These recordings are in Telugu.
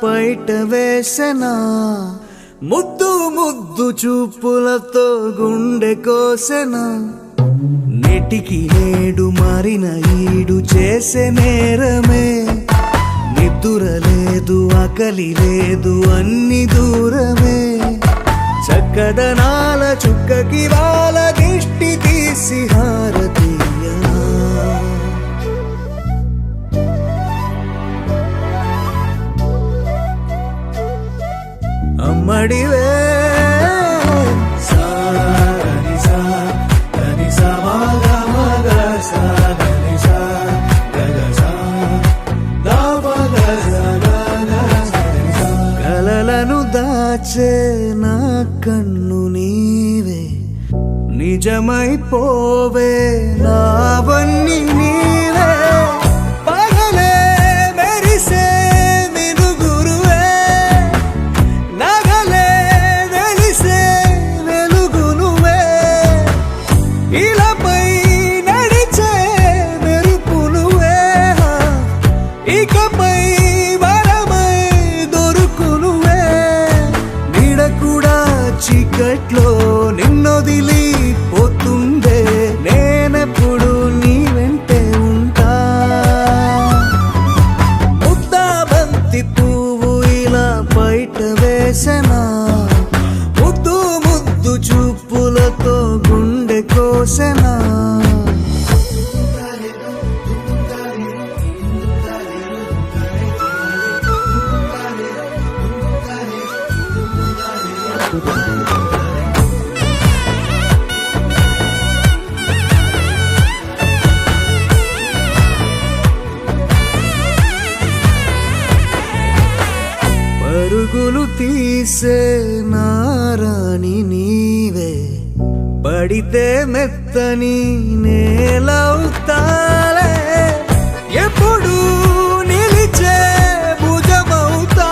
పైట వేసెనా ముద్దు ముద్దు చూపులతో గుండె కోసెనా నెటికి నేడు మారిన ఈడు చేసే నేరమే నిద్దుర లేదు ఆకలి లేదు అన్ని దూరమే చక్కదనాల చుక్కకి వాళ్ళ దిష్టి తీసి హారతీయనా అమ్మడివే కలలను దాచే నా కన్ను నీవే నిజమైపోవే నావన్నీ నీవే పగలే మెరిసే మినుగురువే నగలే వెలిసే వెలుగు నువ్వే ఇలాపై నడిచే మెరుపు నువ్వే ఇకపై వరమై దొరుకు నువ్వే నీడ కూడా చీకట్లో నిన్నొదిలి పోతుందే నేనెప్పుడు నీ వెంటే ఉంటా ముద్దా బంతి పువ్వు ఇలా బయట వేసెనా ముద్దు ముద్దు చూపులతో గుండె కోసెనా పరుగులు తీసే నారాణి నీవే పడితే మెత్తని నేలవుతాలే ఎప్పుడు నిలిచే భుజమవుతా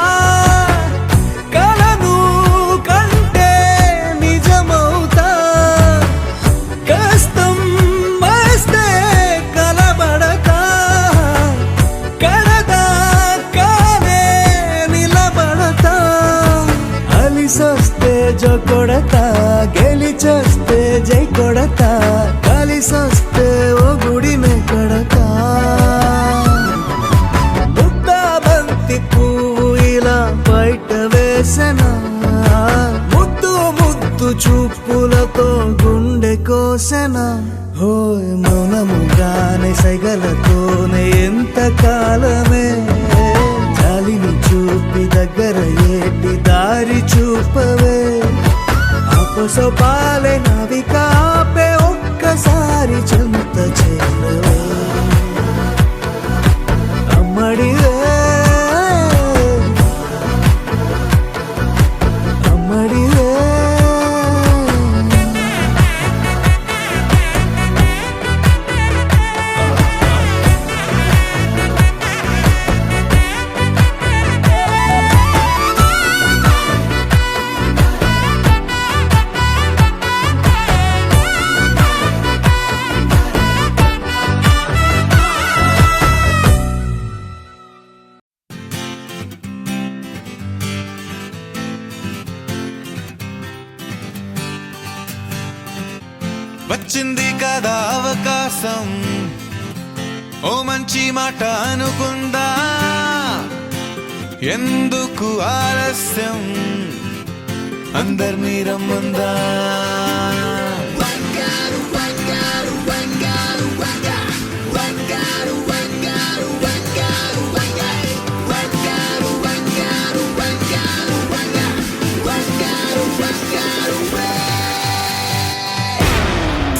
కలను కంటే నిజమవుతా కష్టం వస్తే కలబడతా కడదా కానే నిలబడతా అలిసొస్తే జో కొడతా గెలిచొస్తే జై కొడతా కలిసొస్తే ఓ గుడినే కడతా ముద్దా బంతి పువ్వు ఇలా బయట వేసెనా ముద్దు ముద్దు చూపులతో గుండె కోసెనా హోయ్ మౌనముగానే సైగలతోనే ఎంత కాలమే జాలిని చూపి దగ్గర ఏటి దారి చూపవే అపసోపాలే నావిక ఆపే ఒక్కసారి చెంత చేరవే అమ్మడివే అమ్మడివే వచ్చింది కదా అవకాశం ఓ మంచి మాట అనుకుందా ఎందుకు ఆలస్యం అందర్నీ రమ్మందా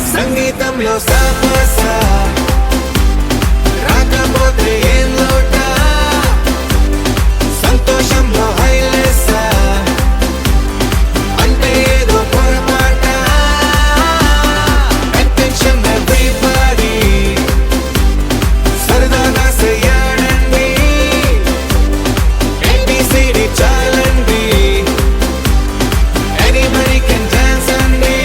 సంగీతంలో సాపసా రాకపోతే ఏం లోట సంతోషంలో హైలేసా అంటే ఏదో పొరపాట అటెన్షన్ ఎవ్రీబడీ సరదాగా చేయాలండి ABCD చాలండి anybody can dance అండి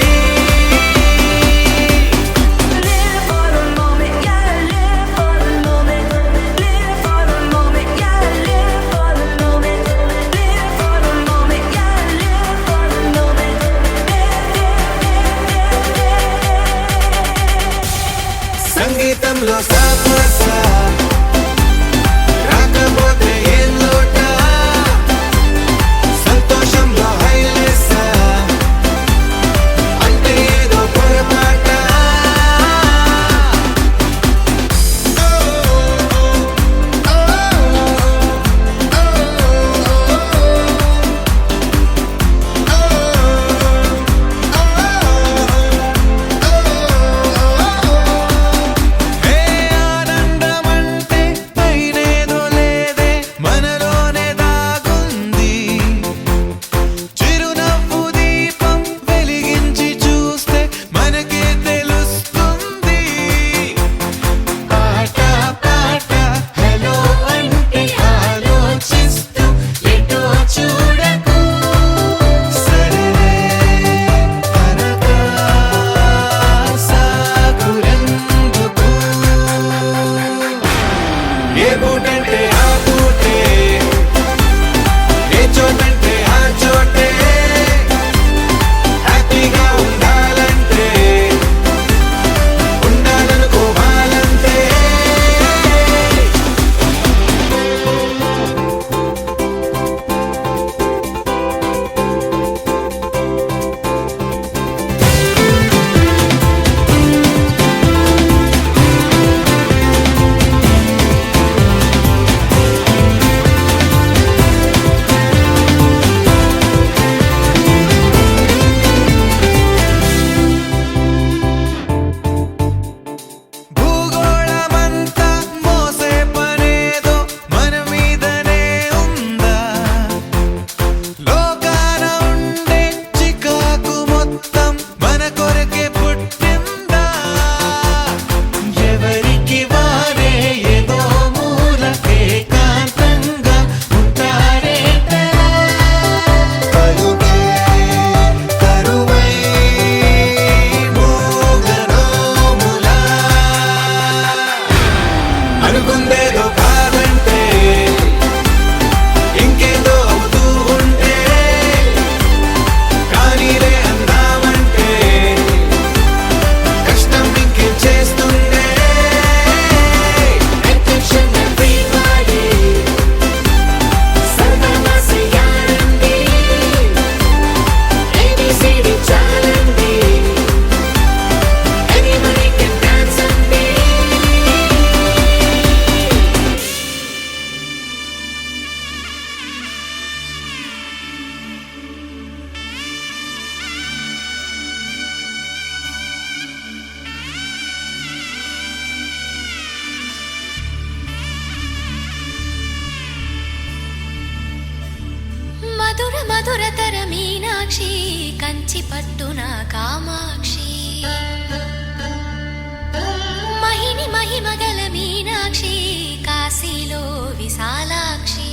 Live for the moment. చోటంటే ఆ చోటే హ్యాపీగా ఉండాలంటే ఉండాలనుకోవాలంటే భూగోళమంతా మోసే పనేదో మన మీదనే ఉందా లోకాన ఉండే చికాకు మొత్తం మన కొరకే పుట్టిందా ఎవరికి వారే ఏదో మూలకే కాంతంగా ఉంటారే కలుగే కరువై మోగనోములా అనుకుందేదో కాదంటే ఇంకేదో అవుతూ ఉంటే కానీలే అందామంటే కష్టం ఇంకేం చేస్తుందే Attention everybody, సరదాగా చేయాలండి, ABCD చాలండి, anybody can dance అండి. మధుర మధురతర మీనాక్షి కంచి పట్టున కామాక్షి మహిని మహిమగల మీనాక్షి కాశీలో విశాలాక్షి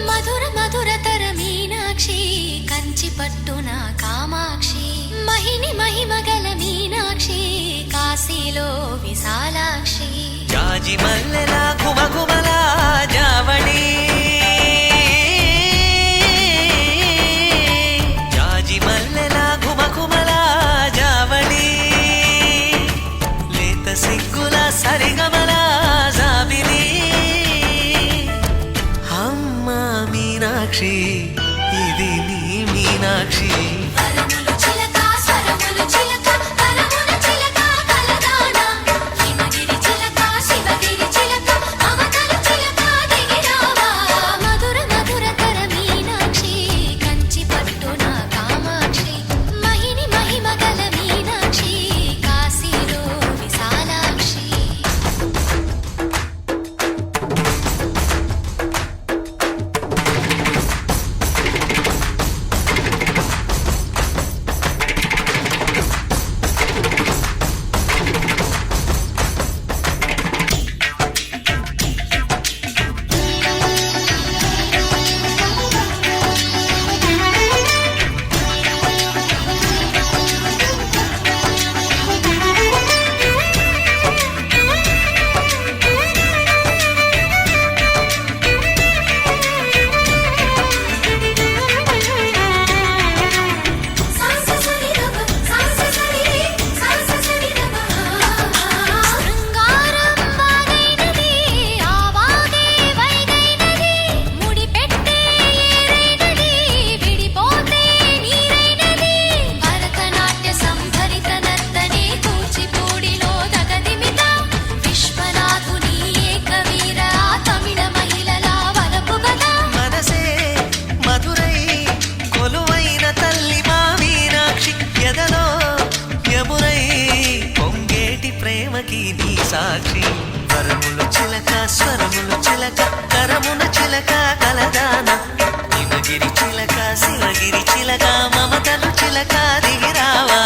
మధుర మధురతర మీనాక్షి కంచి పట్టున కామాక్షి మహిని మహిమగల మీనాక్షి కాశీలో విశాలాక్షి జాజి మల్లెలా కుమకుమలా జావళి జాజి మల్లెలా కుమకుమలా జావళి లేత సిగ్గుల సరిగమల జాబిలి అమ్మ మీనాక్షి ఇది నీ మీనాక్షి వరములు చిలక స్వరములు చిలక కలమున చిలక కలదాన హిమగిరి చిలక శివగిరి చిలక మమతల చిలక దిగిరావా మధుర మధురతర మీనాక్షి కంచి పట్టున కామాక్షి మహిని మహిమగల మీనాక్షి కాశీలో విశాలాక్షి ప్రేమకి నీ సాక్షి వరములు చిలక స్వరములు చిలక కరమున చిలక కలదాన హిమగిరి చిలక శివగిరి చిలక మమతలు చిలక దిగిరావా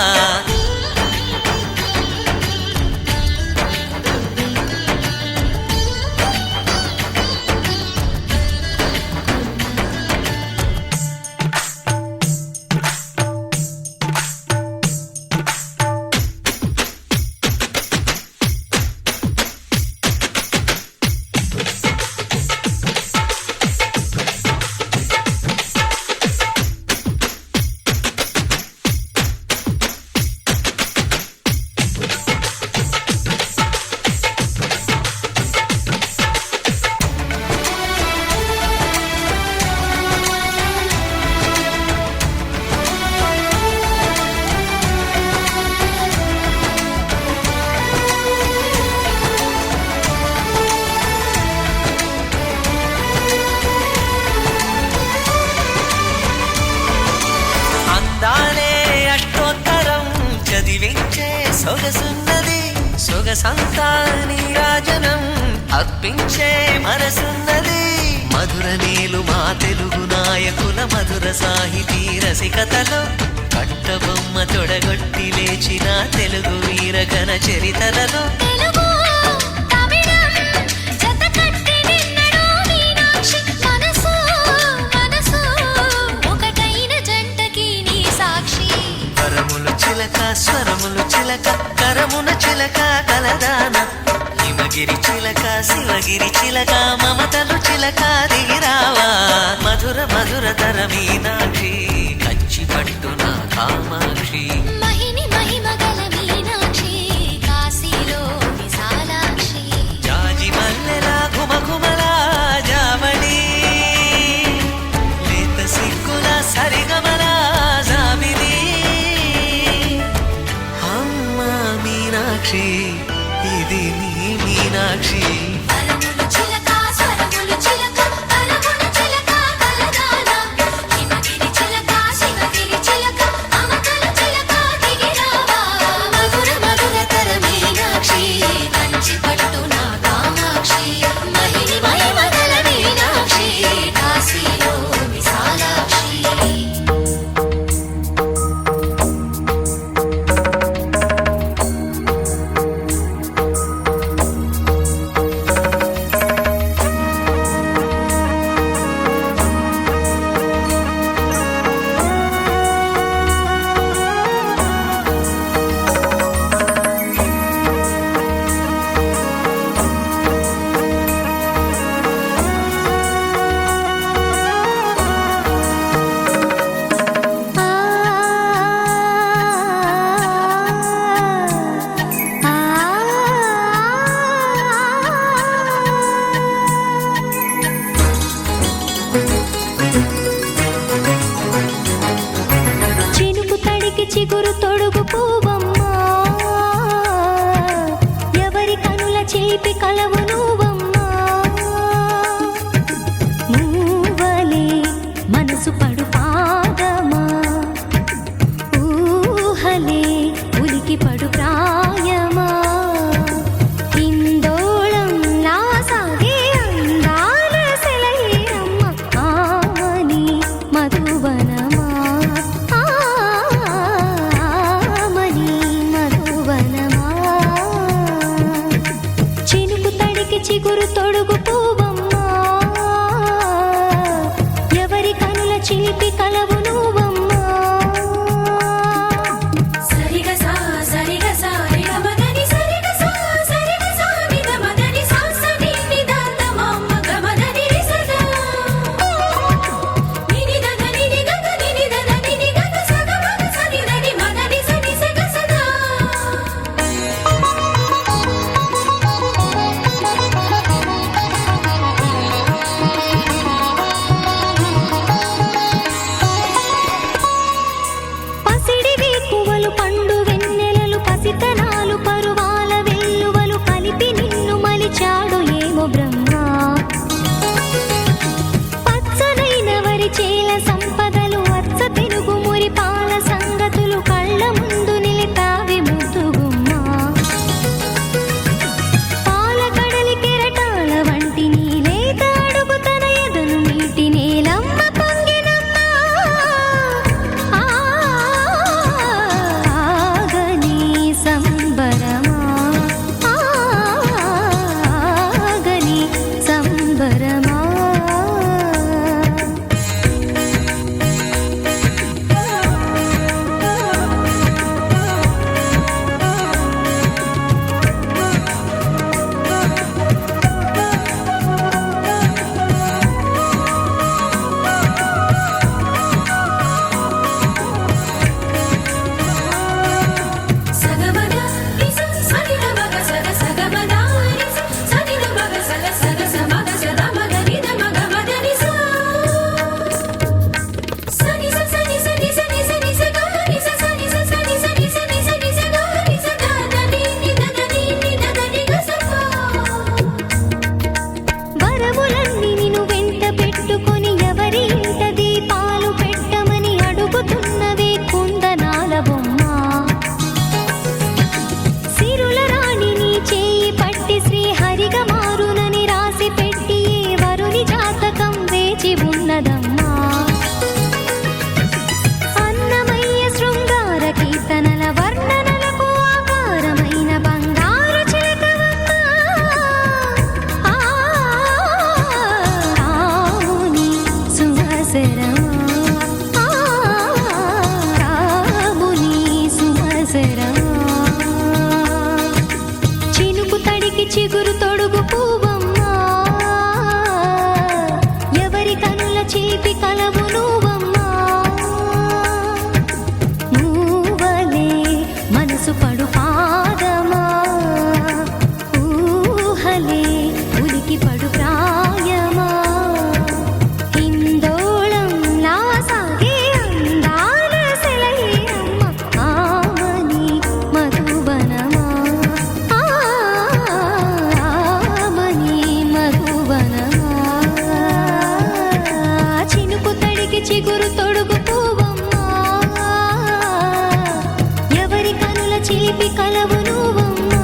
సొగసున్నది సొగసంతా నీరాజనం అర్పించే మనసున్నది మధుర నీలు మా తెలుగు నాయకుల మధుర సాహితీ రసికతలో కట్టబొమ్మ తొడగొట్టి లేచిన తెలుగు వీరగణ చరితలలో తెలుగు తమిళం జతకట్టి నిన్నడు మీనాక్షి మనసు మనసు ఒకటైన జంటకి నీ సాక్షి వరములు చిలక స్వరములు చిలక కరమున చిలక కలదాన హిమగిరి చిలక శివగిరి చిలక మమతలు చిలక దిగిరావా మధుర మధుర తర మీనాక్షి కంచి పట్టున కామాక్షి మహిని మహిమగల మీనాక్షి కాశీలో విశాలాక్షి జాజి మల్లెలా ఘుమఘుమలా జావళి లేత సిగ్గుల సరిగమలా జాబిలి అమ్మ మీనాక్షి ఇది నీ మీనాక్షి వరములు చిలక స్వరములు చిలక కరమున చిలక కలదాన హిమగిరి చిలక శివగిరి చిలక మమతల చిలక దిగిరావా మధుర మధుర తర మీనాక్షి కంచి పట్టున కామాక్షి మహిని మహిమగల మీనాక్షి కాశీలో విశాలాక్షి చినుకు తడికి చిగురు తొడుగు పూవమ్మా ఎవరి కనుల చేపి కలవు నువ్వమ్మా నువ్వలే మనసు పడు పాదమా ఊహలే ఉలికి పడు ప్రాయమా ఇందోళం నా సాగే అందాల సెలయేరమ్మ ఆమని మధువనమా ఆమని మధువనమా చినుకు తడికి చిగురు తొడుగు పూవమ్మా నిలిచి ఉన్నదమ్మా. అన్నమయ్య శృంగార కీర్తనల వర్ణనలకు ఆకారమైన బంగారు చిలకవమ్మా. రాముని సుమసరమా, రాముని సుమసరమా. చినుకు తడికి చిగురు తొడుగు పువ్వమ్మా, ఎవరి కనుల చేపి కలవు నువ్వమ్మా. నువ్వలే మనసు పడు పాదమా, ఊహలే ఉలికి పడు ప్రాయమా. హిందోళంలా సాగే అందాల సెలయేరమ్మ, ఆమని మధువనమా, ఆమని మధువనమా. చినుకు తడికి చిగురు తొడుగు పువ్వమ్మా, ఎవరి కనుల చిలిపి కలవు నువ్వమ్మా.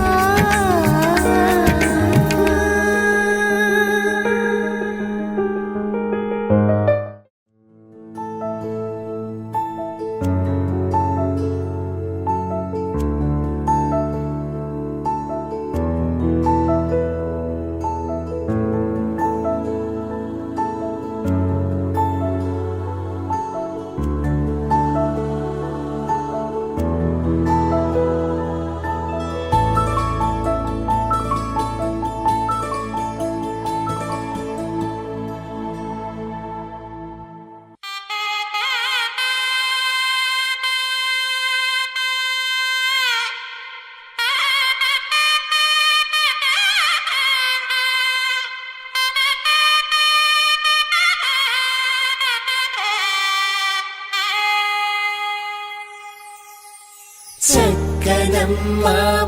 చక్కనమ్మ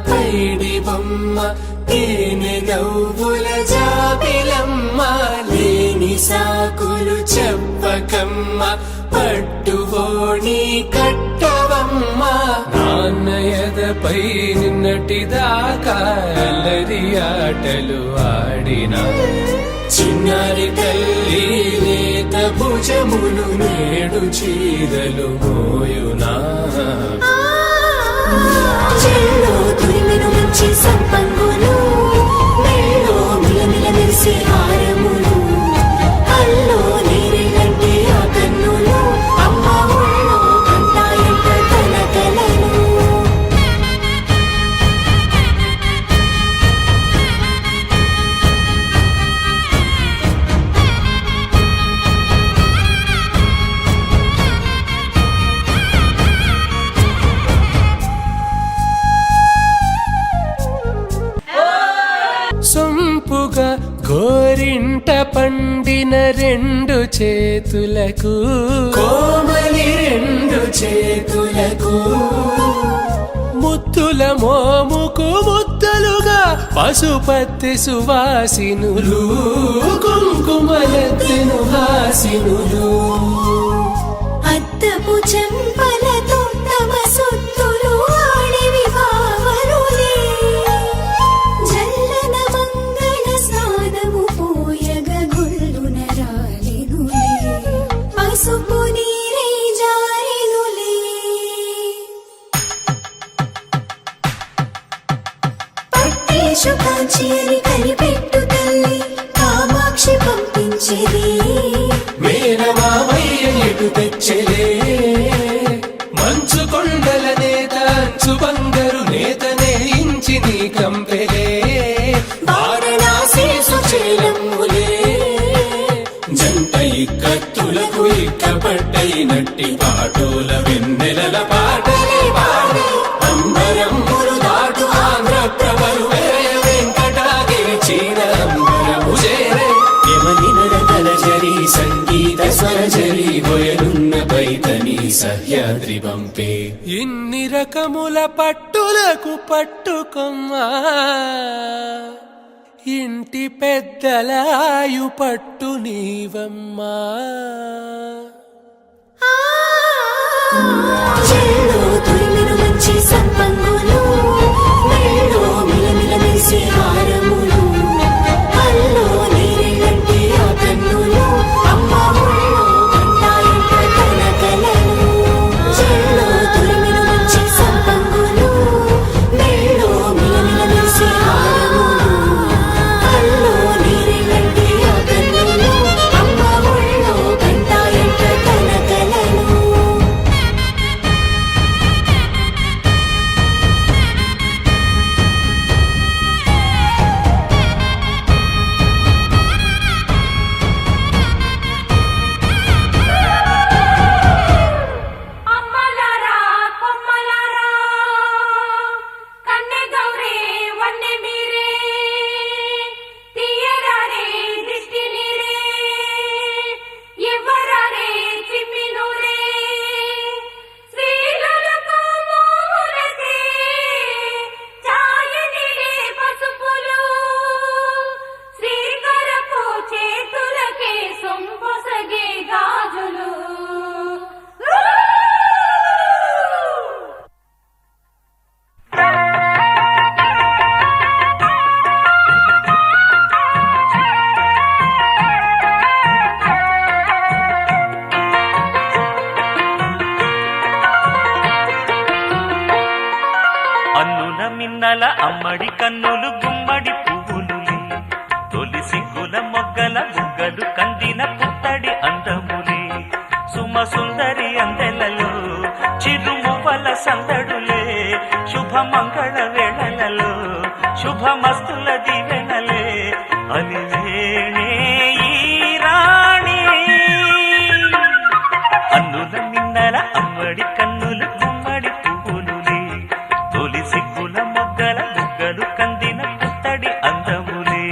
పైడి బొమ్మ తేనె నవ్వుల జాబిలమ్మ, లేని సాకులు చెప్పకమ్మ పట్టువోణి కట్టవమ్మ. నాన్నయదపై నిన్నటిదాకా అల్లరి ఆటలు ఆడినా, చిన్నారి తల్లి లేత భుజములు నేడు చీరలు మోయునా. చెల్లో తురిమిను మంచి సంపంగులు, మెల్లో మిలమిల మెరిసే హారములు, అల్లో నీరెళ్ళంటే ఆ కన్నులు, అమ్మ ఒళ్ళో కంటాయంట తన కలలు. సొంపుగా గోరింట పండిన రెండు చేతులకు, కోమలి రెండు చేతులకు, ముద్దుల మోముకు ముద్దలుగా పసుపత్తి సువాసినులు, కుంకుమలెత్తెను హాసినులు. అద్దపు చెంపలతో తమ సొత్తులు ఆడివి భావనులే, జల్లన మంగళ స్నానము పోయగ గుళ్ళున రాలినులే, పసుపు నీరే జారినులే. పట్టేశు కాంచేరి కనిపెట్టు తల్లి కామాక్షి పంపించేది, మేనమామయ్య ఎటు తెచ్చలే. మంచు కొండల నేత అంచు బంగారు నేత నేయించి నీ కంపెలే, వారణాసి సుచేలమ్ములే. జంట ఇక్కత్తులకు ఇక్కపట్టైనట్టి పాటోల వెన్నెలల పాటలే పాడే, అంబరమ్ములు దాటు ఆంధ్ర ప్రభలు వేయ వెంకటాగిరి చీర అంబరము చేరే. యమని నడకల జరి సంగీత స్వరజరి బొయలున్న పైతని సహ్యాద్రి పంపే. ఇన్ని రకముల పట్టులకు పట్టుకొమ్మా, ఇంటి పెద్దలాయు పట్టు నీవమ్మా. చెల్లో తురిమిను మంచి సంపంగులు, మెల్లో మిలమిల మెరిసే హారములు, అల్లో నీరెళ్ళంటే ఆ కన్నులు, అమ్మ మిన్నల అమ్మడి కన్నులు గుమ్మడి పువ్వులులే తొలి సిగ్గుల మొగ్గల బుగ్గలు కందిన పుత్తడి అందములే సుమ సుందరి అందెలలో చిరుమువ్వల సందడులే శుభమంగళ వేళలలో శుభమస్తుల దివెనలే అలివేణే ఈ రాణి అన్నుల మిన్నల అమ్మడి కన్నులు గుమ్మడి పువ్వులులే తొలి సిగ్గుల మొగ్గల బుగ్గలు కందిన పుత్తడి అందములే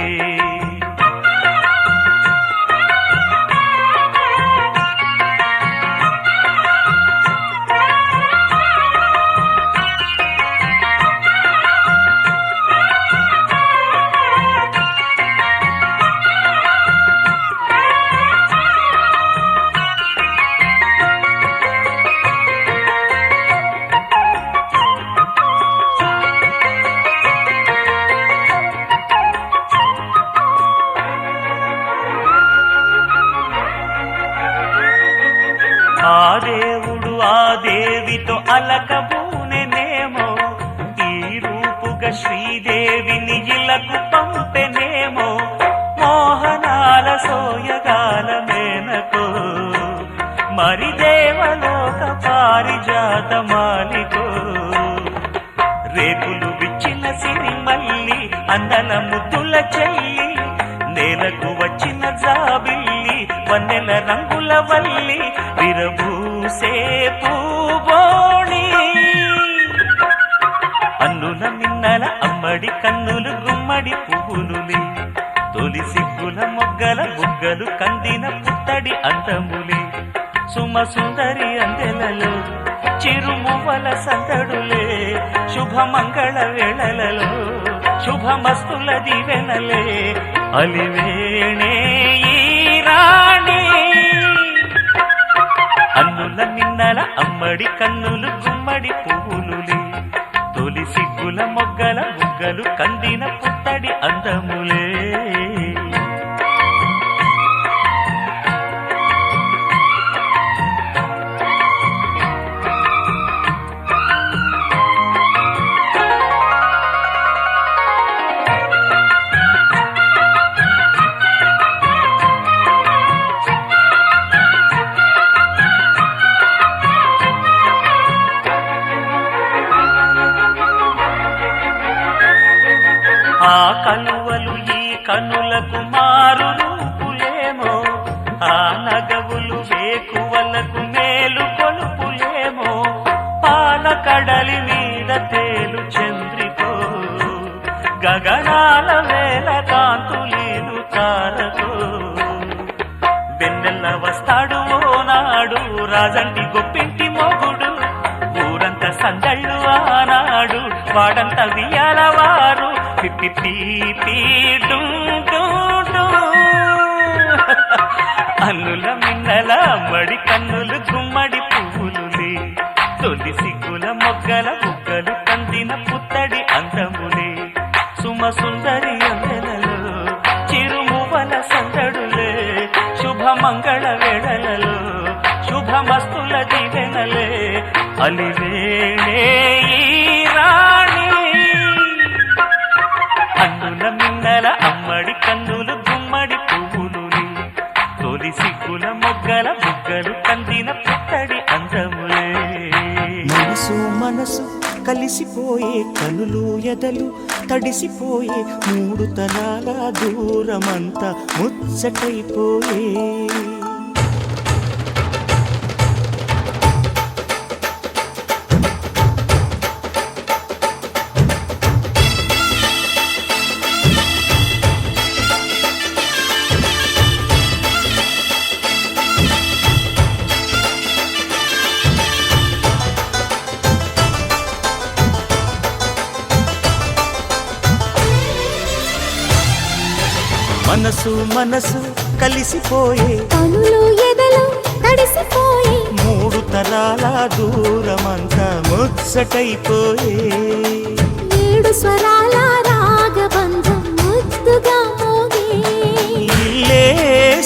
ఆ దేవుడు ఆ దేవితో అలకబూనెనేమో ఈ రూపుగా శ్రీదేవిని ఇలకు పంపెనేమో మోహనాల సోయగాల మేనకో మరి దేవలోక పారిజాత మాలికో రేకులు విచ్చిన సిరిమల్లి అందల ముద్దుల చెల్లి నేలకు వచ్చిన జాబిల్లి వన్నెల రంగుల వల్లి విరబూసే పూబోణి అన్నుల మిన్నల అమ్మడి కన్నులు గుమ్మడి పువ్వులులే తొలి సిగ్గుల మొగ్గల బుగ్గలు కందిన పుత్తడి అందములే సుమ సుందరి అందెలలో చిరుమువ్వల సందడులే శుభమంగళ వేళలలో శుభమస్తుల దివెనలే అలివేణే ఈ రాణి అన్నుల మిన్నల అమ్మడి కన్నులు గుమ్మడి పువ్వులులే తొలి సిగ్గుల మొగ్గల బుగ్గలు కందిన పుత్తడి అందములే ఆ కలువలు ఈ కనులకు మారు రూపులేమో ఆ నగవులు వేకువలకు మేలు కొలుపులేమో పాల కడలి మీద తేలు చంద్రికో గగనాల వేల కాంతులీలు తారకో వెన్నెల్ల వస్తాడు ఓనాడు రాజంటి గొప్పింటి మొగుడు ఊరంతా సందళ్ళు ఆనాడు వాడంతా వియ్యాల వారు అన్నుల మిన్నల మడి కన్నులు గుమ్మడి పువ్వులులే తొలి సిగ్గుల మొగ్గల బుగ్గలు కందిన పుత్తడి అందములే సుమ సుందరి అందెలలో చిరుమువ్వల సందడులే శుభమంగళ వేళలలో శుభమస్తుల దివెనలే అలివేణే ఈ రాణి అన్నుల మిన్నల అమ్మడి కన్నులు గుమ్మడి పువ్వులులే తొలి సిగ్గుల మొగ్గల బుగ్గలు కందిన పుత్తడి అందములే మనసు మనసు కలిసిపోయే కనులు ఎదలు తడిసిపోయే మూడు తరాల దూరమంతా ముచ్చటైపోయే మనసు మనసు కలిసిపోయే కనులు ఎదలు తడిసిపోయి మూడు తరాల దూరమంతా ముచ్చటైపోయే ఏడు స్వరాల రాగబంధం ముద్దుగా మోగే ఇల్లే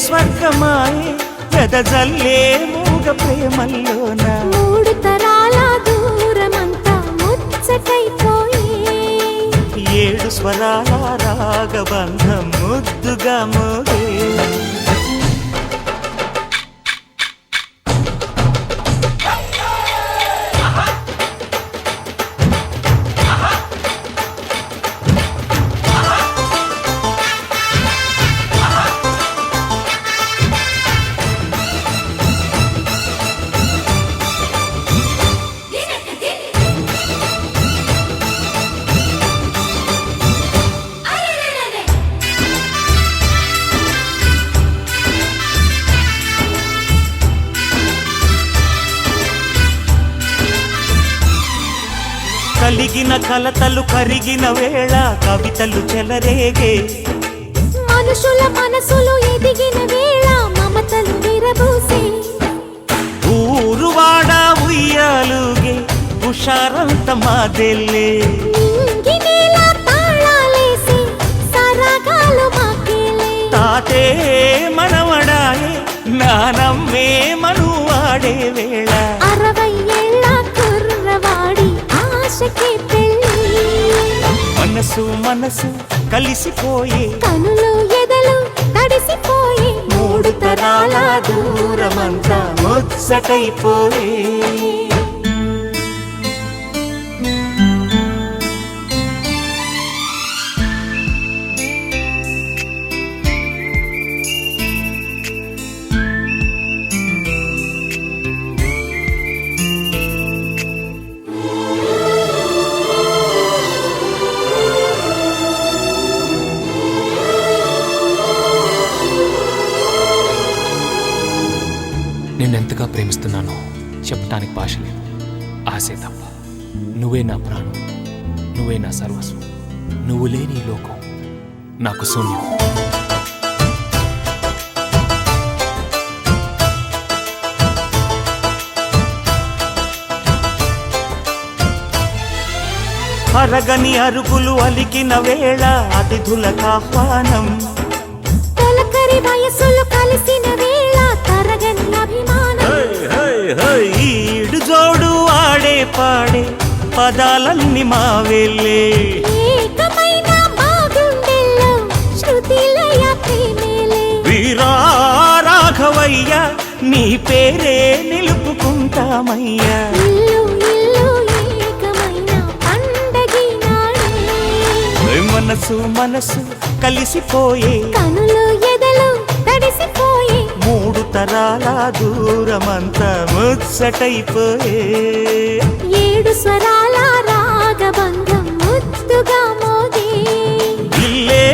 స్వర్గమాయే వెదజల్లే మూగ ప్రేమల్లోన మూడు తరాల దూరమంతా ముచ్చటైపోయి స్వరాల రాగబంధం ముద్దుగా మోగే కలిగిన కలతలు కరిగిన వేళ కవితలు చెలరేగే మనుషుల మనసులు ఎదిగిన వేళ మమతలు విరబూసే ఊరువాడ ఉయ్యాలుగే హుషారంత మాదెల్లే నింగినేల తాళాలేసి సరాగాలు మాకేలే తాతే మనవడాయే నానమ్మే మనువాడే వేళ 60 ఏళ్ళ కుర్రవాడి ఆశకి పెళ్ళి మనసు మనసు కలిసిపోయే కనులు ఎదలు తడిసిపోయి మూడు తరాల దూరమంతా ముచ్చటైపోయే నిన్నెంతగా ప్రేమిస్తున్నానో చెప్పటానికి భాష లేదు. ఆశే తప్ప. నువ్వే నా ప్రాణం, నువ్వే నా సర్వస్వం. నువ్వు లేని ఈ లోకం నాకు శూన్యం. అరగని అరుగులు అలికిన వేళ అతిథులకు ఆహ్వానం తొలకరి వయసులు కలిసిన వేళ తరగని అభిమానం ఈడు జోడు ఆడే పాడే పదాలన్నీ మా వెళ్ళే ఏకమైన మా గుండెల్లో శృతిలయ ప్రేమేలే వీరా రాఘవయ్య నీ పేరే నిలుపుకుంటామయ్యా ఇల్లు ఇల్లు ఏకమైన పండగి నాడే మనసు మనసు కలిసిపోయే కనులు ఎదలు తడిసిపోయి మూడు తరాల దూరమంతా ముచ్చటైపోయే 7 స్వరాల రాగబంధం ముద్దుగా మోగే ఇల్లే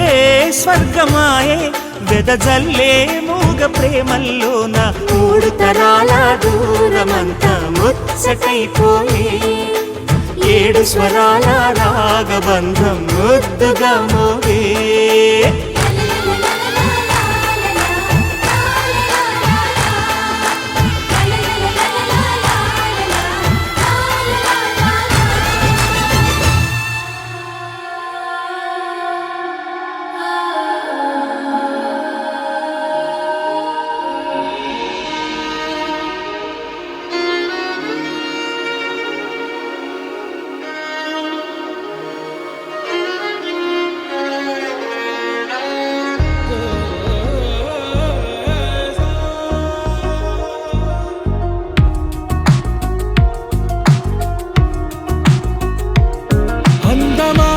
స్వర్గమాయే వెదజల్లే మూగ ప్రేమల్లోన మూడు తరాల దూరమంతా ముచ్చటైపోయే 7 స్వరాల రాగబంధం ముద్దుగా మోగే అందమా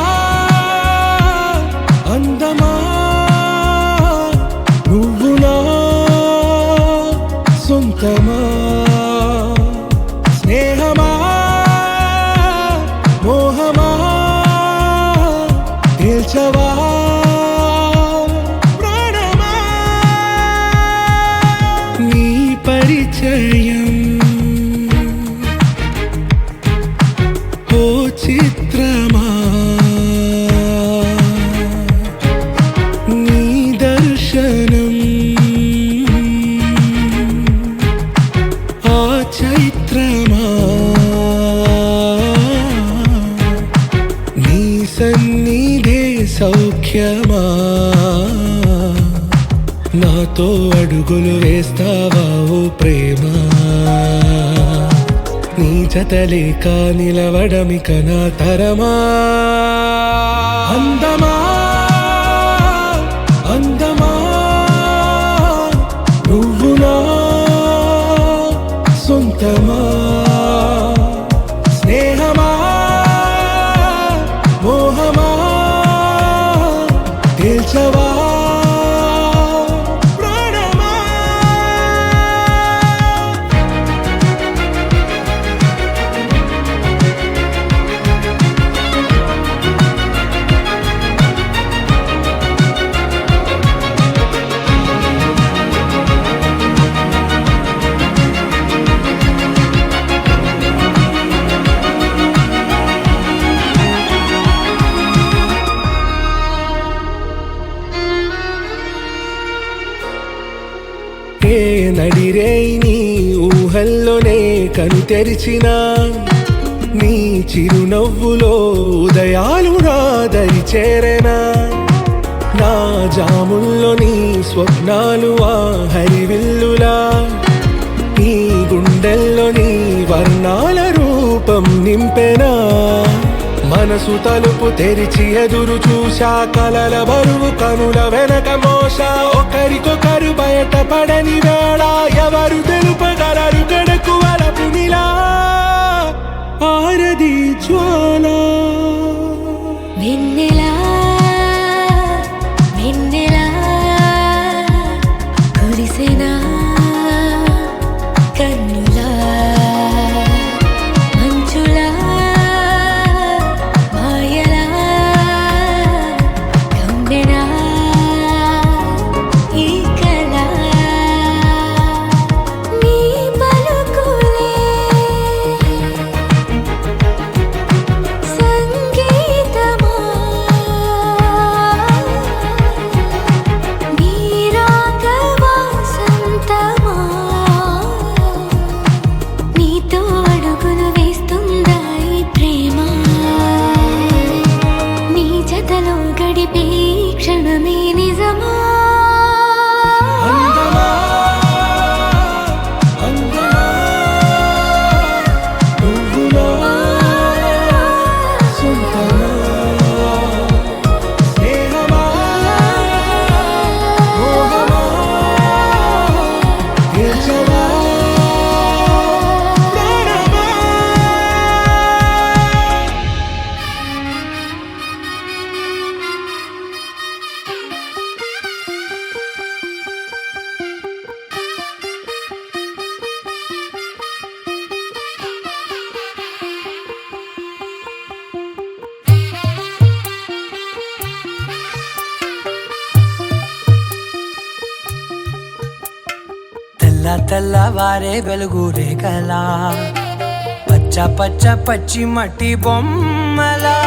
అందమా నువ్వు నా సొంతమా స్నేహమా మోహమా తేల్చవా ప్రాణమా నీ పరిచయం ఓ చిత్రమా నీ దర్శనం ఆ చైత్రమా నీ సన్నిధే సౌఖ్యమా నాతో అడుగులు వేస్తావా ఓ ప్రేమ నీ జతలేక నిలవడమిక నా తరమా అందమా అందమా నువ్వు నా సొంతమా స్నేహమా మోహమా తేల్చవా ప్రాణమా ఏ నడిరే నీ ఊహల్లోనే కను తెరిచిన నీ చిరునవ్వులో ఉదయాలు నా దరి చేరెనా నా జాముల్లో నీ స్వప్నాలు ఆ హరివిల్లులా నీ గుండెల్లో నీ వర్ణాల రూపం నింపెనా మనసు తలుపు తెరిచి ఎదురు చూశా కలల బరువు కనుల వెనక మోసా ఒకరికొకరు బయట పడని వేళ ఎవరు తెలుపగలరు గడకు వలపు నిలా ఆరది జ్వాల వెన్నెలా వెన్నెలా కురిసెనా కన్నులా మంచులా మాయలా కమ్మెనా ఈ కళ నీ పలుకులే సంగీతమా నీ రాగవా సంతమా నీతో అడుగులు వేస్తుందా ఈ ప్రేమ నీ జతలో గడిపే ఈ క్షణమే నిజమా అందమా అందమా నువ్వు నా సొంతమా స్నేహమా మోహమా తేల్చవా ప్రాణమా తెల్ల తెల్లవారే వెలుగు రేఖలా పచ్చ పచ్చ పచ్చి మట్టి బొమ్మలా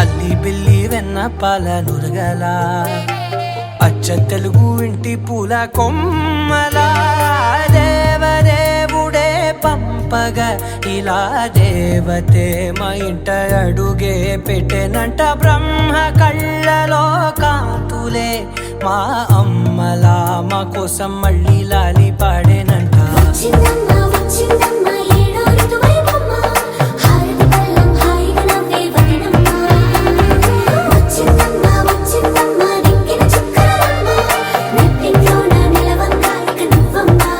అల్లి బిల్లి వెన్న పాల నురగలా అచ్చ తెలుగు ఇంటి పూల కొమ్మలా దేవదేవుడే పంపగా ఇలా దేవతే మా ఇంట అడుగే పెట్టెనంట బ్రహ్మ కళ్ళలో కాంతులే మా అమ్మలా మా కోసం మళ్ళీ లాలి పాడేనంట వచ్చిందమ్మా వచ్చిందమ్మా ఏడో ఋతువైవమ్మా హారతి పళ్ళం హాయిగా నవ్వే వదనమ్మా వచ్చిందమ్మా వచ్చిందమ్మా దిక్కిన చుక్కలమ్మా నెట్టింట్లోన నిలవంగా ఇక నువ్వమ్మా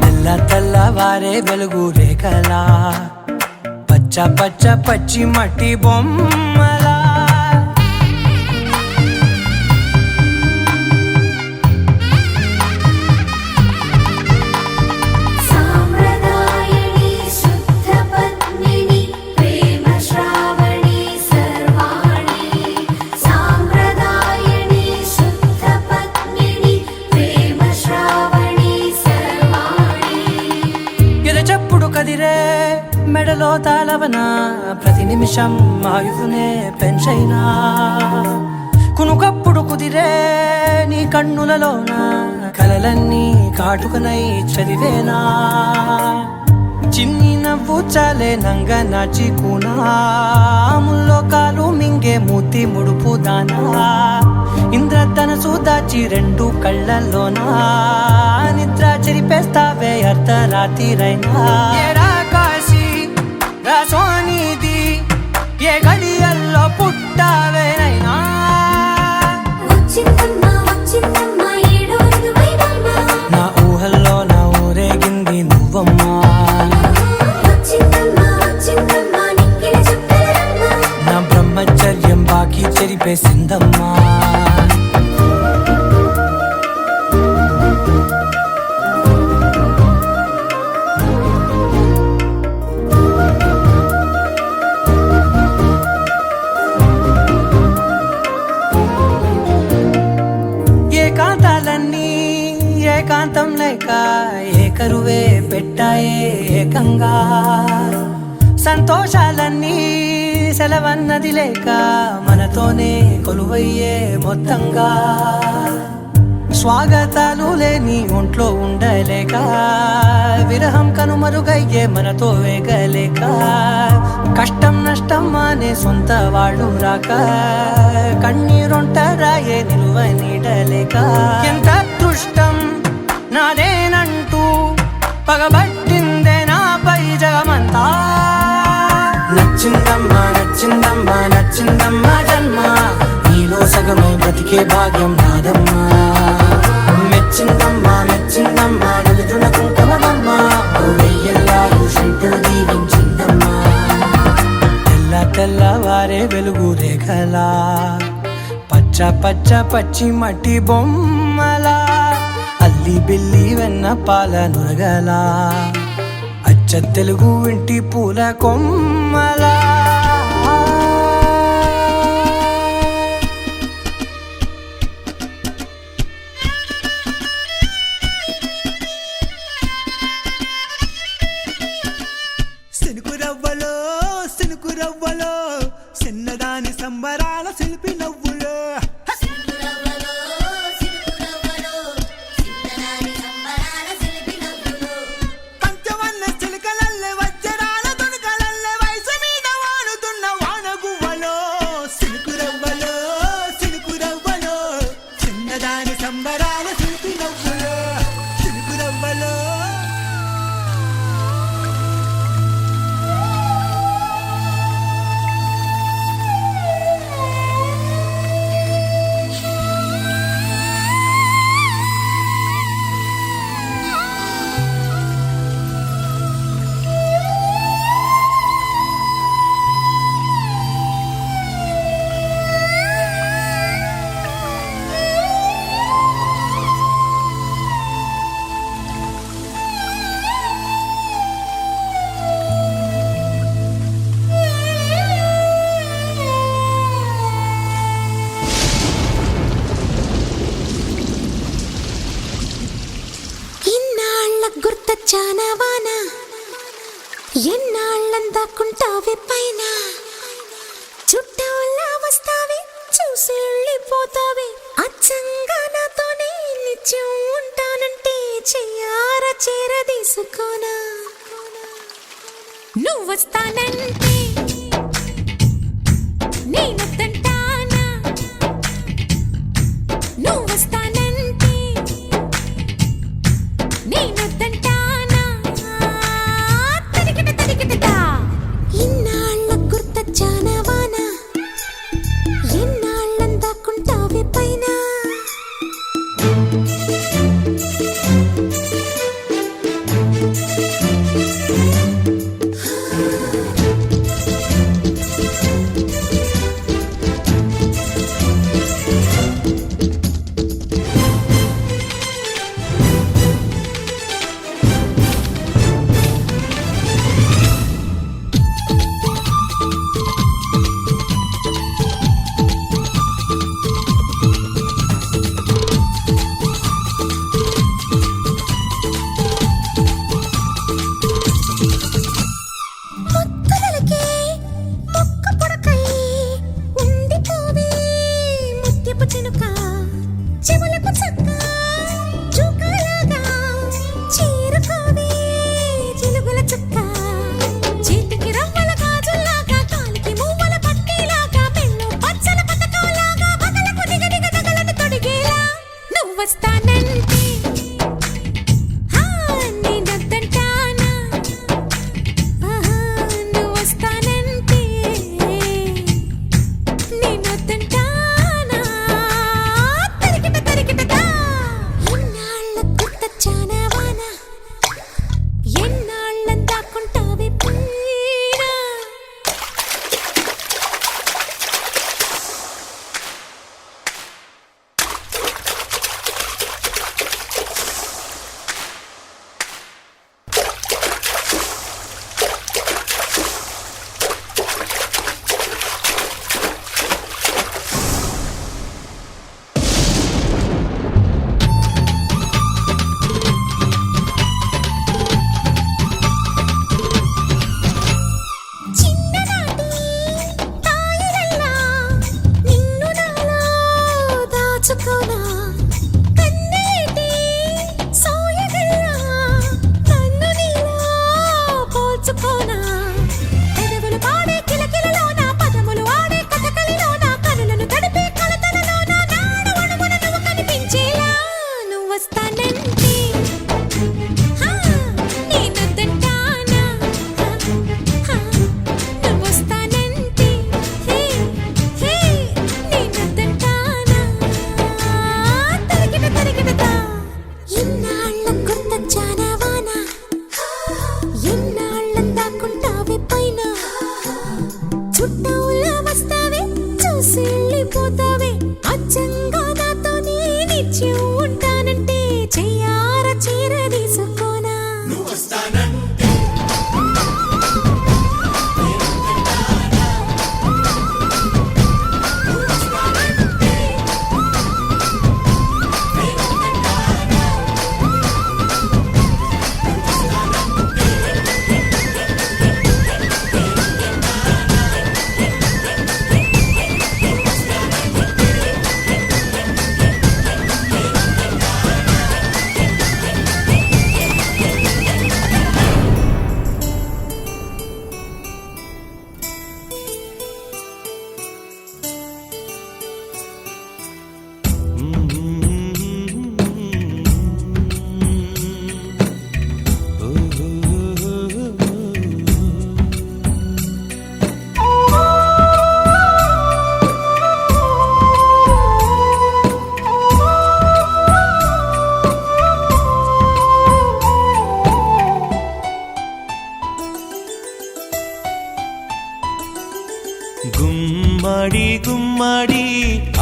తెల్ల తెల్లవారే వెలుగు రేఖలా పచ్చ పచ్చ పచ్చి మట్టి బొమ్మలా సాంప్రదాయని శుద్ధ పద్మిని ప్రేమ శ్రావణి సర్వాణి సాంప్రదాయని శుద్ధ పద్మిని ప్రేమ శ్రావణి సర్వాణి ఎరచప్పుడు కదిరే మెడలో తాళవన ప్రతి నిమిషం ఆయువునే పెంచైనా కునుకప్పుడు కుదిరే నీ కన్నులలోన కలలన్నీ కాటుకనై చదివేనా చిన్ని నవ్వు చాలే నంగ నాచి ముల్లోకాలు మింగే మూతి ముడుపు దానా ఇంద్రధనసు దాచి రెండు కళ్ళల్లోనా నిద్ర చెరిపేస్తావే అర్ధరాత్రిరైనా ఏరా కాశీ రాసోనిది ఏ గడియల్లో పుట్టా లేక ఏకరువే పెట్టాయే ఏకంగా సంతోషాలన్నీ సెలవన్నది లేక మనతోనే కొలువయ్యే మొత్తంగా స్వాగతాలు లేని ఒంట్లో ఉండలేక విరహం కనుమరుగయ్యే మనతో వేగలేక కష్టం నష్టం అనే సొంత వాళ్ళు రాక కన్నీరొంటరాయే నిలువ నీడలేక ఎంత అదృష్టం నాదేనంటూ పగబట్టిందే నాపై జగమంతా నచ్చిందమ్మా నచ్చిందమ్మా నచ్చిందమ్మా జన్మ నీలో సగమై బ్రతికే భాగ్యం నాదమ్మా మెచ్చిందమ్మా మెచ్చిందమ్మా నలుదున కుంకుమమ్మా వెయ్యల్లారు శంకరు దీవించిందమ్మా తెల్ల తెల్లవారే వెలుగు రేఖలా పచ్చ పచ్చ పచ్చి మట్టి బొమ్మలా అల్లి బిల్లి వెన్న పాల నురగలా అచ్చ తెలుగు ఇంటి పూల కొమ్మలా సినుకురవ్వలో సినుకురవ్వలో చిన్నదాని సంబరాల శిల్పి నవ్వులో పంచవన్న చిలుకలల్లె వజ్రాల తుణుకలల్లె వయసు మీద వాడుతున్న వానగువ్వలో సినుకురవ్వలో సినుకురవ్వలో చిన్నదాని సంబరాల శిల్పి నవ్వులో సినుకురవ్వలో గుర్తొచ్చానా వాన ఎన్నాళ్ళందాకుంటావే పైన చుట్టూలా వస్తావే చూసి వెళ్ళిపోతావే అచ్చంగా నాతోనే నిత్యం ఉంటానంటే చెయ్యార చేరదీసుకోనా నువ్వు వస్తానంటే నేనొద్దంటానా నువ్వు వస్తానంటే నేనొద్దంటానా తరికిట తరికిటదా ఇన్నాళ్ళ గుర్తొచ్చానా వాన ఎన్నాళ్ళందాకుంటావే పైన గుమ్మాడి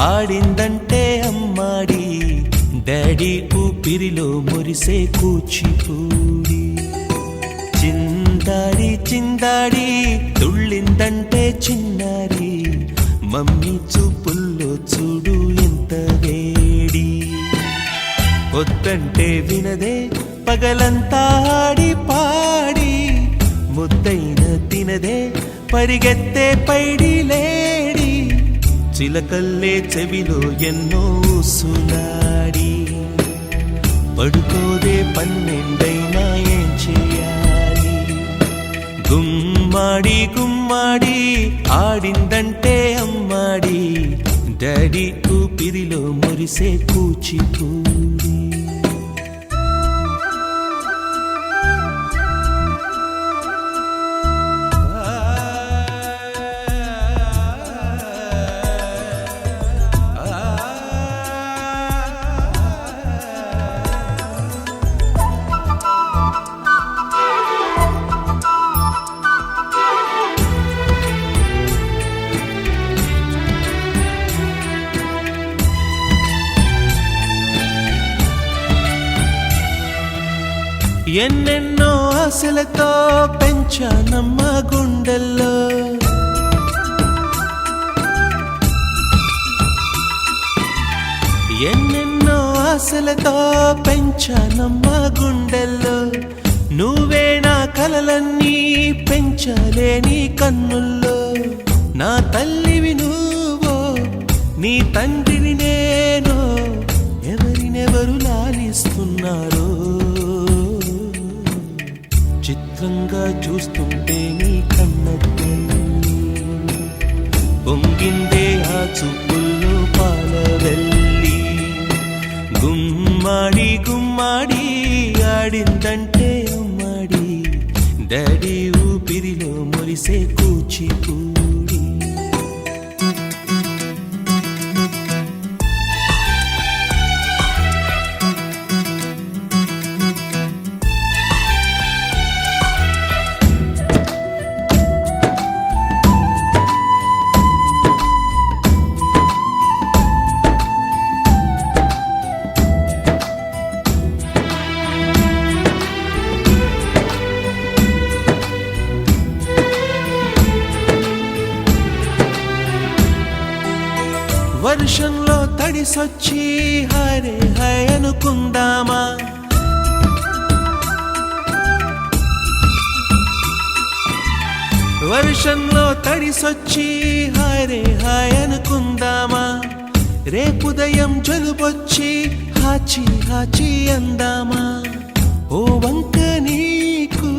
ఆడిందంటే అమ్మాడి డాడీ ఊపిరిలో మురిసే కూచిపూడి చిందాడి చిందాడి తుళ్ళిందంటే చిన్నారి మమ్మీ చూపుల్లో చూడు ఎంత వేడి వద్దంటే వినదే పగలంతా ఆడి పాడి ముద్దైన తినదే పరిగెత్తే పైడి లేడి చిలకల్లే చెవిలో ఎన్నో సులాడి పడుకోదే పన్నెండైనా ఏం చేయాలి గుమ్మాడి గుమ్మాడి ఆడిందంటే అమ్మాడి డాడీ ఊపిరిలో మురిసే కూచిపూడి ఎన్నెన్నో ఆశలతో పెంచానమ్మ గుండెల్లో ఎన్నెన్నో ఆశలతో పెంచానమ్మ గుండెల్లో నువ్వే నా కలలన్నీ పెంచాలే నీ కన్నుల్లో నా తల్లివి నువ్వో నీ తండ్రిని నేను ఎవరినెవరు లాలిస్తున్నారో చిత్రంగా చూస్తుంటే నీ కన్నట్టు పొంగిందే ఆ చూపుల్లో పాలవెల్లి గుమ్మాడి గుమ్మాడి ఆడిందంటే అమ్మాడి డాడీ ఊపిరిలో మురిసే కూచిపూడి వర్షంలో తడిసొచ్చి హరే హై అనుకుందామా వర్షంలో తడిసొచ్చి హరే హై అనుకుందామా రేపుదయం జలుబొచ్చి హాచి హాచి అందామా ఓ వంక నీకు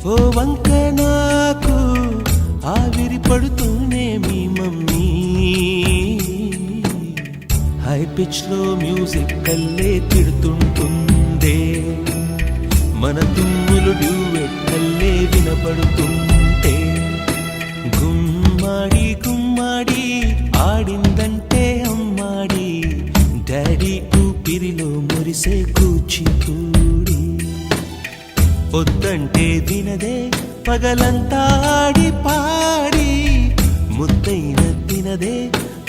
ఓ వంక నాకు ఆవిరి పడుతూనే మీ మమ్మీ హై పిచ్ లో మ్యూజిక్ కల్లే తిడుతుంటుందే మన తుమ్ములు డ్యూయెట్ కల్లే వినపడుతుంటే గుమ్మాడి గుమ్మాడి ఆడిందంటే అమ్మాడి డాడీ ఊపిరిలో మురిసే కూచిపూడి వద్దంటే వినదే పగలంతా ఆడి పాడి ముద్దైన తినదే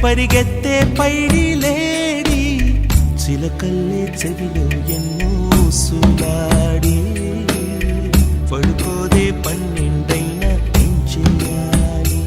పరిగెత్తే పైడి లేడి చిలకల్లే చెవిలో ఎన్నో సులాడి పడుకోదే పన్నెండైనా ఏం చేయాలి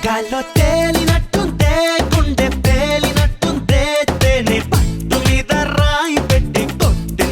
గాల్లో తేలినట్టుందే గుండె పేలినట్టుందే తేనె పట్టు మీద రాయి పెట్టి కొట్టిన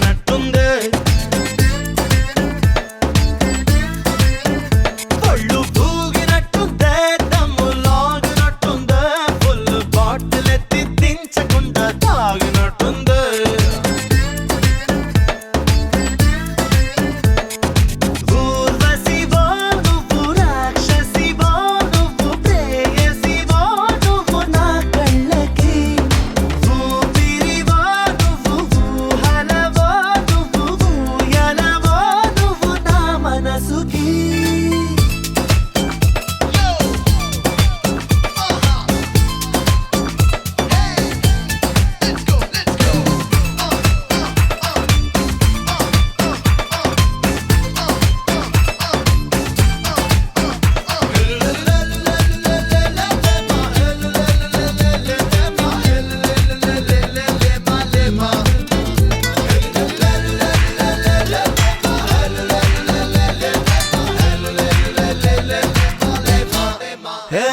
హే,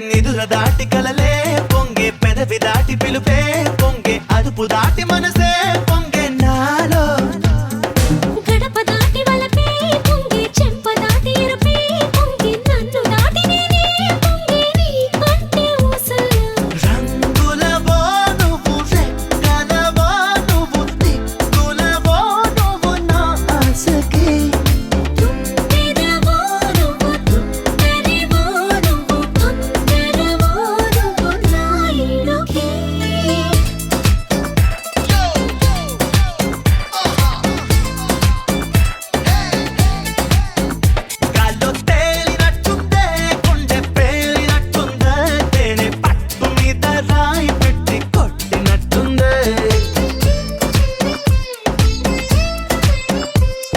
నిదుర దాటి కలలే పొంగే పెదవి దాటి పిలుపే పొంగే అదుపు దాటి మనసే పొంగే నాలో గడప దాటి వలపే పొంగి చెంప దాటి ఎరుపే పొంగి నన్ను దాటి నేనే పొంగి నీ కంటే ఊసలు రంగులవో నువ్వు రెక్కలవో నువ్వు దిక్కులవో నువ్వు నా ఆశకి తుంటెదవో నువ్వు తుంటరివో నువ్వు తొందరవో నువ్వు నా ఇడుకే గాల్లో తేలినట్టుందే గుండె పేలినట్టుందే తేనె పట్టు మీద రాయి పెట్టి కొట్టినట్టుందే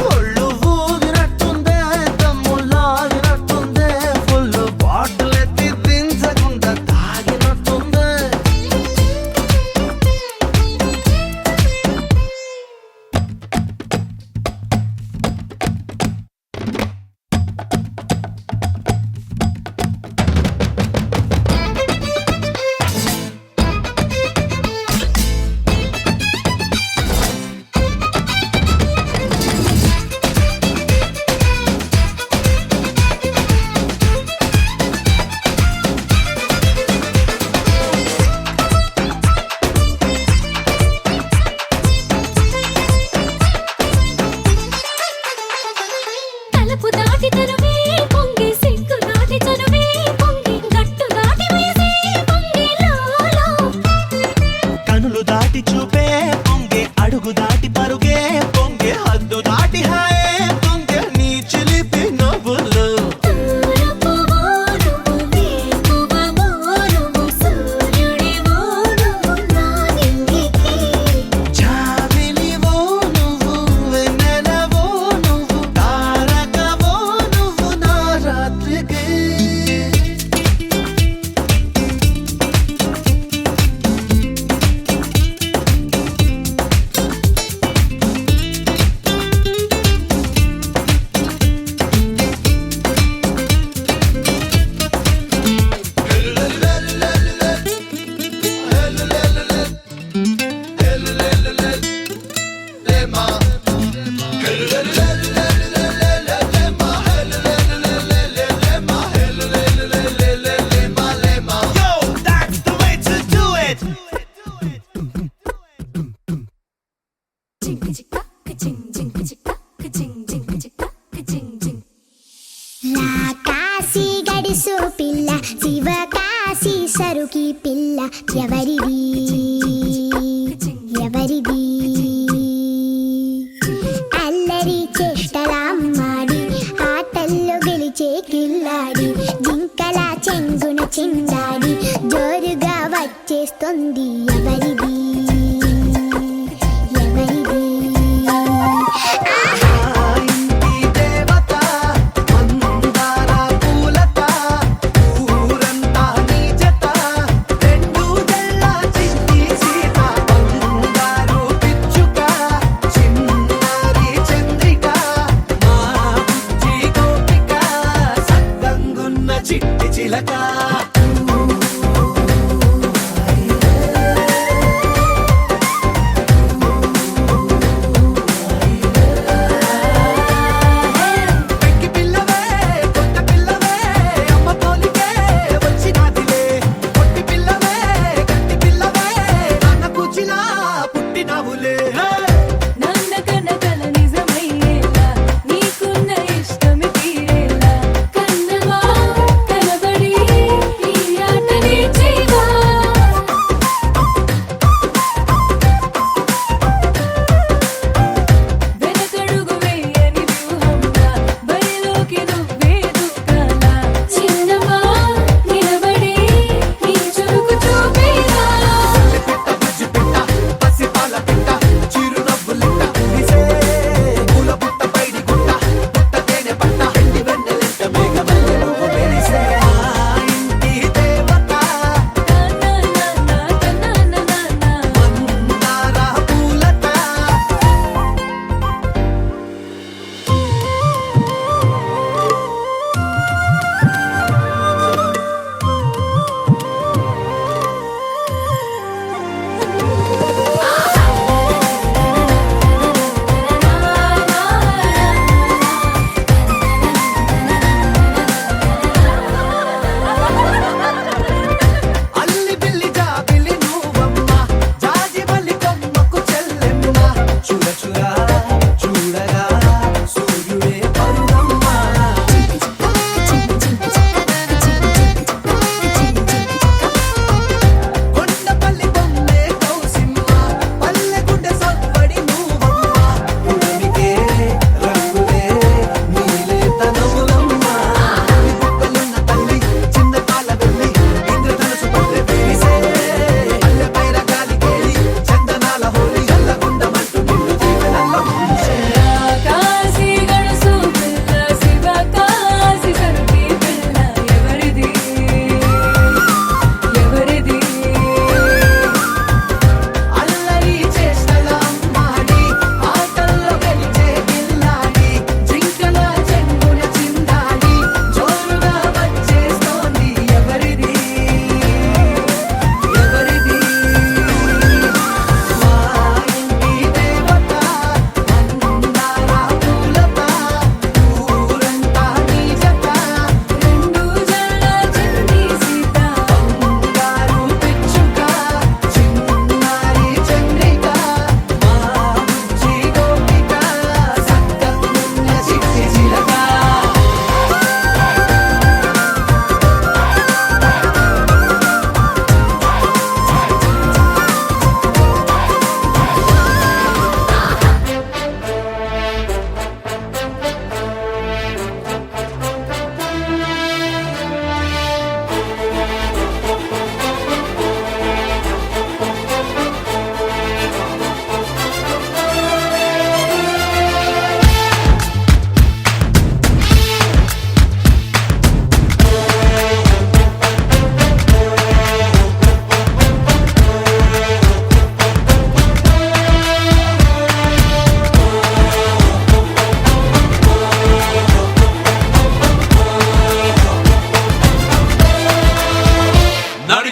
ఒళ్ళు ఊగినట్టుందే దమ్ము లాగినట్టుందే ఫుల్ బాటిల్ ఎత్తి దించకుండా తాగినట్టుందే తలుపు దాటి తనువే పొంగి సిగ్గు దాటి చనువే పొంగి గట్టు దాటి వేసే పొంగి లాలో కనులు దాటి చూపే పొంగే అడుగు దాటి పరుగే పొంగే హద్దు దాటి హాయే పొంగే నీ చిలిపి నవ్వులు తూర్పువో నువ్వు వేకువవో నువ్వు సూర్యుడివో నువ్వు నా నింగికి జాబిలివో నువ్వు వెన్నెలవో నువ్వు తారకవో నువ్వు నా రాత్రికి Yo, that's the way to do it. Kashi గడిసు పిల్ల శివ కాశీ సరుకి పిల్ల ఎవరిది ఎవరిది అల్లరి చేష్టలామ్మాడి ఆటల్లో గెలిచే కిల్లాడి జింకల చెంగున చిందాడి జోరుగా వచ్చేస్తుంది ఎవరిది ఎవరిది ఆ ఇంటి దేవత మందార పూలత ఊరంతా నీ జత రెండు జల్ల చిట్టి సీత బంగారు పిచ్చుక చిన్నారి చంద్రిక మా బుజ్జి గోపిక సక్కంగున్న చిట్టి చిలక పెంకి పిల్లవే కొత్త పిల్లవే అమ్మ తోలికే వచ్చినాదిలే పొట్టి పిల్లవే గట్టి పిల్లవే నాన్న కూచిలా పుట్టినావులే నాన్న కనకల నిజమయ్యేలా నీకున్న ఇష్టమి తీరేలా కన్నవా కనబడి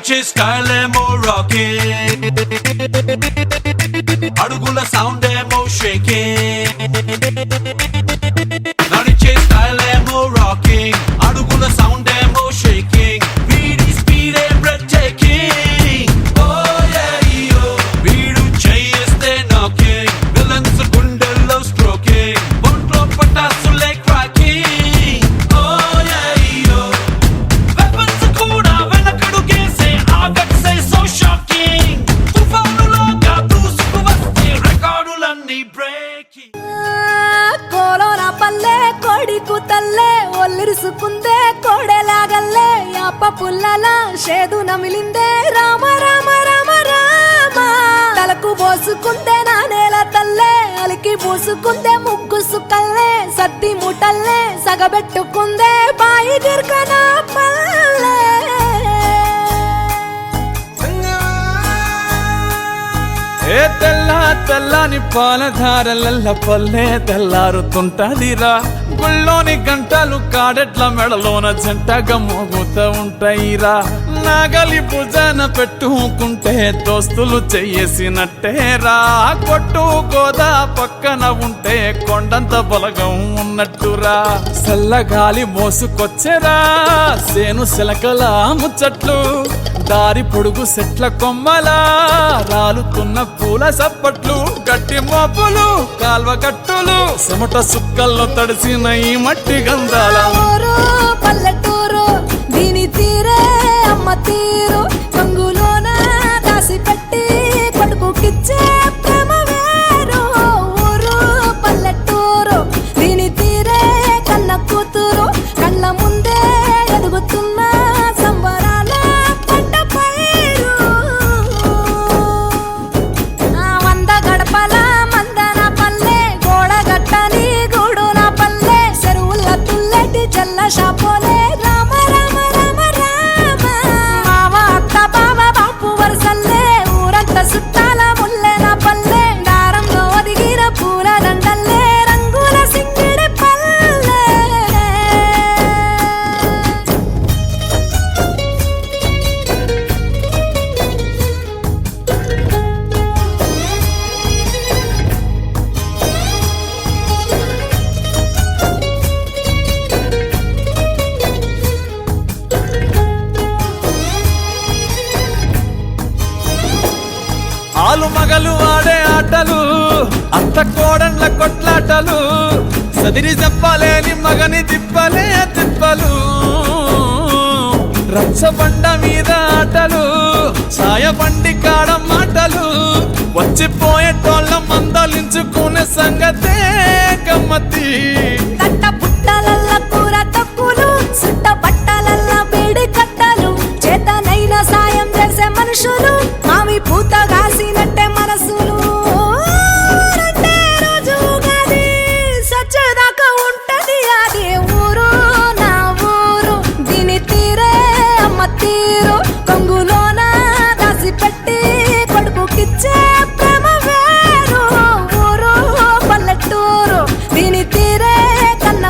నడిచే స్టైల్ ఏమో రాకింగ్, అడుగుల సౌండ్ ఏమో షేకింగ్. నడిచే స్టైల్ ఏమో రాకింగ్, అడుగుల సౌండ్ ఏమో షేకింగ్. వీడి స్పీడ్ ఏ బ్రెత్ టేకింగ్. ఓ యో వీడు చేస్తే నాకింగ్, విలన్స్ గుండెల్లో స్ట్రోకింగ్, ఒంట్లో పటాసులే క్రాకింగ్. ఓ యో వెపన్స్ కూడా వెనకడుగేసే ఆగట్సే సో షాకింగ్. తుఫానులాగా దూసుకు వస్తే రికార్డులన్నీ బ్రేకింగ్. కోలోన పల్లె కోడి కూతల్లే ఒల్లిరుసుకుందే కోడెలాగల్లే యాప పుల్లల షేదు నమిలిందే రామ రామ రామ రామ. తలకు పోసుకుందే నా నేల తల్లే అలికి పూసుకుందే ముగ్గు సుక్కల్లే సత్తి ముటల్లే సగబెట్టుకుందే బాయి గిర్కన పల్లె. ఏ తెల్ల తెల్లని పాలధారలల్ల పల్లె తెల్లారుతుంటదిరా. గుళ్ళోని గంటలు కాడెట్ల మెడలోన జంటగా మోగుతూ ఉంటాయిరా. నాగలి భుజాన పెట్టుకుంటే దోస్తులు చెయ్యేసినట్టేరా. కొట్టు గోదా పక్కన ఉంటే కొండంత బలగం ఉన్నట్టురా. చల్లగాలి మోసుకొచ్చెరా సేను శిలకల ముచ్చట్లు, దారి పొడుగు సెట్ల కొమ్మలా రాలుతున్న పూల సప్పట్లు, గట్టి మోపులు కాల్వ గట్టులు చెమట సుక్కల్లో తడిసిన ఈ మట్టి గంధాల. ఊరు పల్లెటూరు దీని తీరే అమ్మ తీరు, కంగులోన దాసి పెట్టి కొడుకుకిచ్చే ప్రేమ వేరు. ఊరు పల్లెటూరు దీని తీరే కన్న కూతురు, కళ్ళ ముందే ఎదుగుతున్న సంబరాల పంట పైరు. వంద గడపల మందన పల్లె గోడగట్టని గూడున పల్లె, చెరువుల తుల్లెటి జల్ల షాపోలే రామ రామ రామ రామ. మావ అత్త బావ బాపు వరసల్లే ఊరంత సుట్టాల ముల్లెన పల్లె, దారంలో ఒదిగిన పూల దండల్లే రంగుల సింగిడి పల్లె. ఆలు మగలు ఆడే ఆటలు, అత్త కోడన్ల కొట్లాటలు, సదిరి చెప్పలేని మగని తిప్పలే తిప్పలు. రచ్చబండ మీద ఆటలు, సాయబండి కాడ మాటలు, వచ్చిపోయేటోళ్ళ మందలించుకునే సంగతే గమ్మతి. తట్ట పుట్టలల్ల కూర తక్కులు, సుట్ట బట్టలల్ల వేడి కట్టలు, చేతనైన సాయం చేసే మనుషులు, మావి పూత కాసినట్టే మనసులు. రెండే రోజు గది సచ్చేదాకా ఉంటది అది ఊరు నా ఊరు. దీని తీరే అమ్మ తీరు, కొంగులోన దాసి పెట్టి కొడుకుకిచ్చే ప్రేమ వేరు. ఊరు పల్లెటూరు దీని తీరే కన్న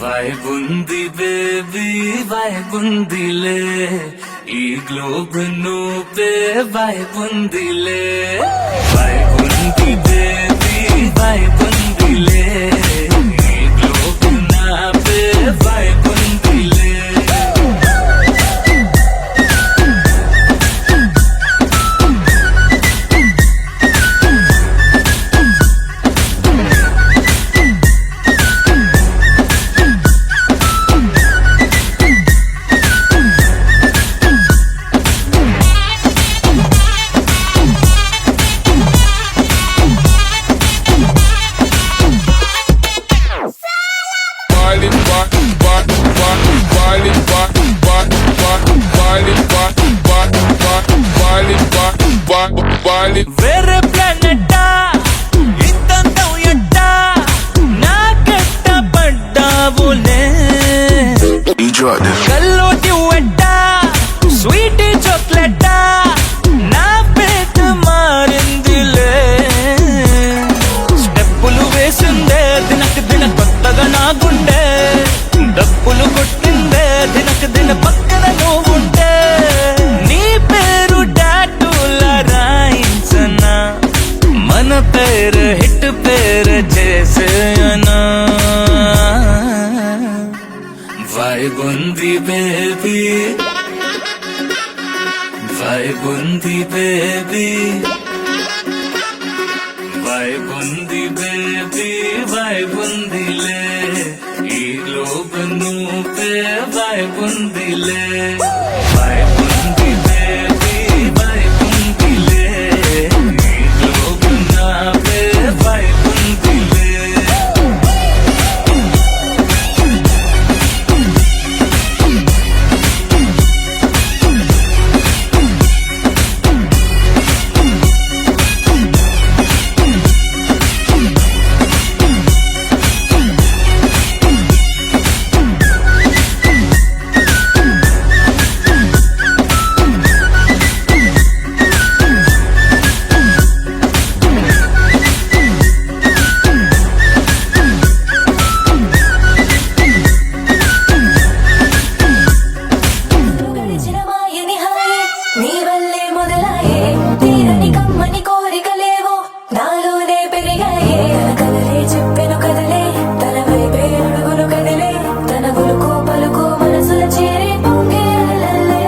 వైబుంది బేబీ వైబుందిలే ఈ గ్లోబ్ నువ్వే వైబుందిలే వైబుంది బేబీ వైబుందిలే ఈ గ్లోబ్ నాపే వైబుందిలే వేరే ప్లానెట్టా ఇంతంతం ఎట్టా నాకెట్ట పడ్డావులే కల్లో డ్యూయెట్టా స్వీట్ చాక్లెట్టా నా పేట మారిందిలే స్టెప్పులు వేసిందే దినకు దిన కొత్తగా నా గుండె డప్పులు కొట్టిందే దినకు దిన పక్కన నువ్వుంటే నీ పేరు టాటూల రాయించనా మన పేరు హిట్ పేరు చేసేయనా వైబుంది బేబీ వైబుంది బేబీ వైబుంది బేబీ వైబుందిలే ఈ గ్లోబ్ నువ్వే వైబుందిలే వైబుంది బేబీ వైబుందిలే ఈ గ్లోబ్ నాపే వైబుందిలే గడిచిన మాయని హాయే నీ వల్లే మొదలాయే తీరని కమ్మని కోరికలేవో నాలోనే పెరిగాయే తన కలలే చెప్పెను కదలే తన వైపే అడుగులు కదిలే తన గులుకు పలుకు మనసుల చేరి పొంగే అలలే.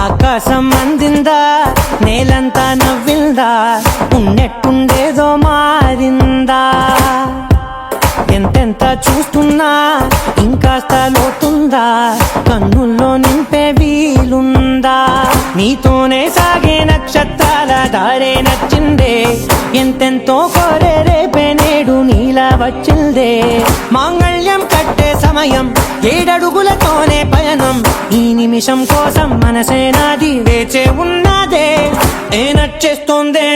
ఆకాశం అందిందా నేలంతా నవ్విందా ఉన్నట్టుండేదో మారిందా ఎంతెంత చూస్తున్నా ఇంకాస్త లోతుందా కన్నుల్లో నింపే వీలుందా నీతోనే సాగే నక్షత్రాల దారే నచ్చిందే ఎంతెంతో కోరే రేపే నేడు నీలా వచ్చిందే మాంగళ్యం కట్టే సమయం ఏడడుగులతోనే పయనం ఈ నిమిషం కోసం మనసే నాది వేచే ఉన్నదే ఏ నచ్చేస్తోందే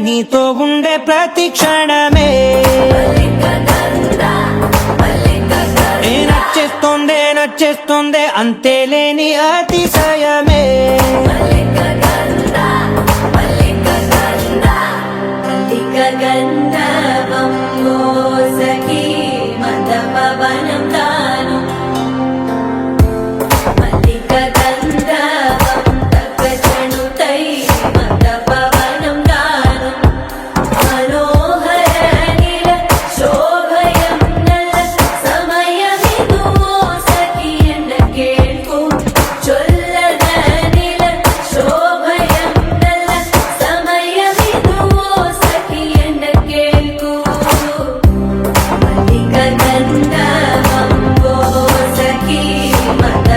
నీతో ఉండే ప్రతి క్షణమే ఏ నచ్చేస్తోందే అంతేలేని అతిశయమే గంధర్వం సఖీ మద పవనం తాను మల్లిక గంధర్వం తగ్గచణుతై మద పవనం తాను మనోహర నీల శోభయం నల సమయమిదు సఖీ ఎన్న కేൾക്കൂ చొల్లద నీల శోభయం నల సమయమిదు సఖీ ఎన్న కేൾക്കൂ మల్లిక గంధర్వం సఖీ మద